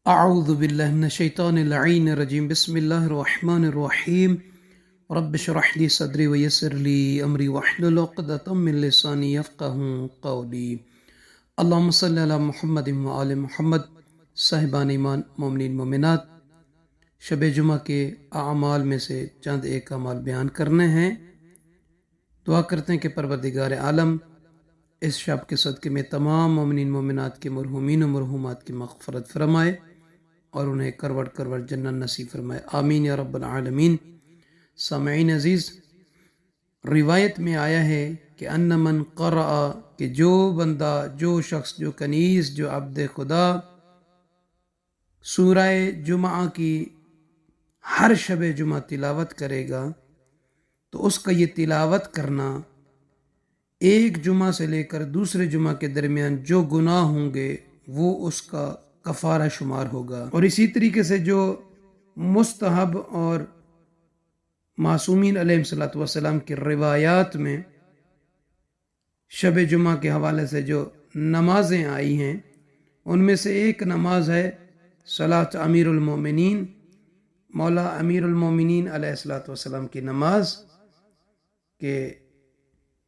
اعوذ باللہ من الشیطان اللعین الرجیم بسم اللہ الرحمن الرحیم رب اشرح لی صدری ویسر لی امری واحلل عقدۃ من لسانی یفقہوا قولی اللہم صلی علی محمد وآل محمد۔ صاحبان ایمان، مومنین مومنات، شب جمعہ کے اعمال میں سے چند ایک اعمال بیان کرنے ہیں۔ دعا کرتے ہیں کہ پروردگار عالم اس شب کے صدقے میں تمام مومنین مومنات کے مرحومین و مرحومات کی مغفرت فرمائے اور انہیں کروڑ کروڑ جنت نصیب فرمائے، آمین یا رب العالمین۔ سامعین عزیز، روایت میں آیا ہے کہ ان من قرأ، کہ جو بندہ، جو شخص، جو کنیز، جو عبد خدا سورہ جمعہ کی ہر شب جمعہ تلاوت کرے گا تو اس کا یہ تلاوت کرنا ایک جمعہ سے لے کر دوسرے جمعہ کے درمیان جو گناہ ہوں گے وہ اس کا کفارہ شمار ہوگا۔ اور اسی طریقے سے جو مستحب اور معصومین علیہ السلام کی روایات میں شب جمعہ کے حوالے سے جو نمازیں آئی ہیں ان میں سے ایک نماز ہے صلاۃ امیر المومنین، مولا امیر المومنین علیہ السلام کی نماز، کہ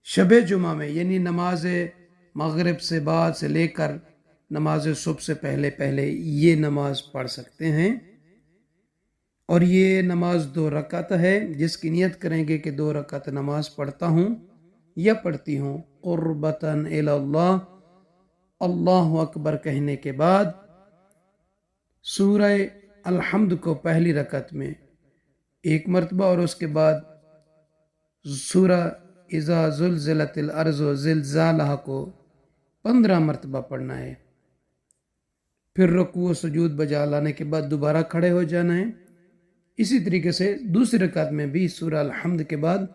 شب جمعہ میں یعنی نماز مغرب سے بعد سے لے کر نماز صبح سے پہلے یہ نماز پڑھ سکتے ہیں۔ اور یہ نماز 2 رکعت ہے۔ جس کی نیت کریں گے کہ 2 رکعت نماز پڑھتا ہوں یا پڑھتی ہوں قربتاً الی اللہ، اللہ اکبر کہنے کے بعد سورہ الحمد کو پہلی رکعت میں 1 مرتبہ اور اس کے بعد سورہ اذا زلزلت الارض زلزالہا کو 15 مرتبہ پڑھنا ہے۔ پھر رکوع و سجود بجا لانے کے بعد دوبارہ کھڑے ہو جانا ہے۔ اسی طریقے سے دوسری رکعت میں بھی سورہ الحمد کے بعد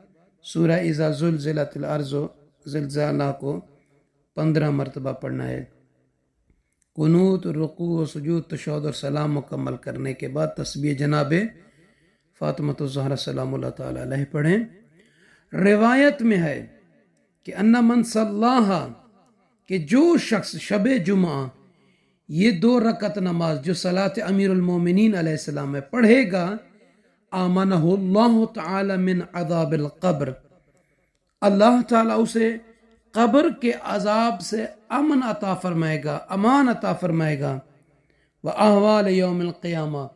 سورہ اذا زلزلت الارض زلزالہا کو 15 مرتبہ پڑھنا ہے۔ قنوت، رکوع و سجود، تشہد اور سلام مکمل کرنے کے بعد تسبیح جناب فاطمہ الزہرا سلام اللہ تعالی علیہ پڑھیں۔ روایت میں ہے کہ ان من صلاھا، کہ جو شخص شب جمعہ یہ 2 رکعت نماز جو صلاۃ امیر المومنین علیہ السلام میں پڑھے گا، آمنہ اللہ تعالی من عذاب القبر، اللہ تعالیٰ اسے قبر کے عذاب سے امن عطا فرمائے گا، امان عطا فرمائے گا، وَأَحْوَالِ یوم القیامہ،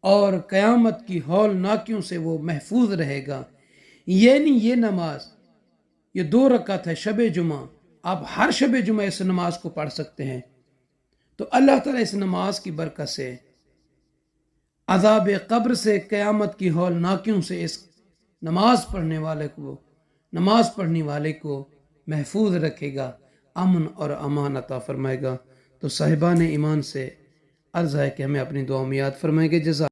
اور قیامت کی ہولناکیوں سے وہ محفوظ رہے گا۔ یعنی یہ نماز، یہ 2 رکعت ہے شب جمعہ، آپ ہر شب جمعہ اس نماز کو پڑھ سکتے ہیں۔ تو اللہ تعالیٰ اس نماز کی برکت سے عذاب قبر سے، قیامت کی ہولناکیوں سے اس نماز پڑھنے والے کو محفوظ رکھے گا، امن اور امان عطا فرمائے گا۔ تو صاحبان ایمان سے عرض ہے کہ ہمیں اپنی دعاؤں میں یاد فرمائیں گے۔ جزاک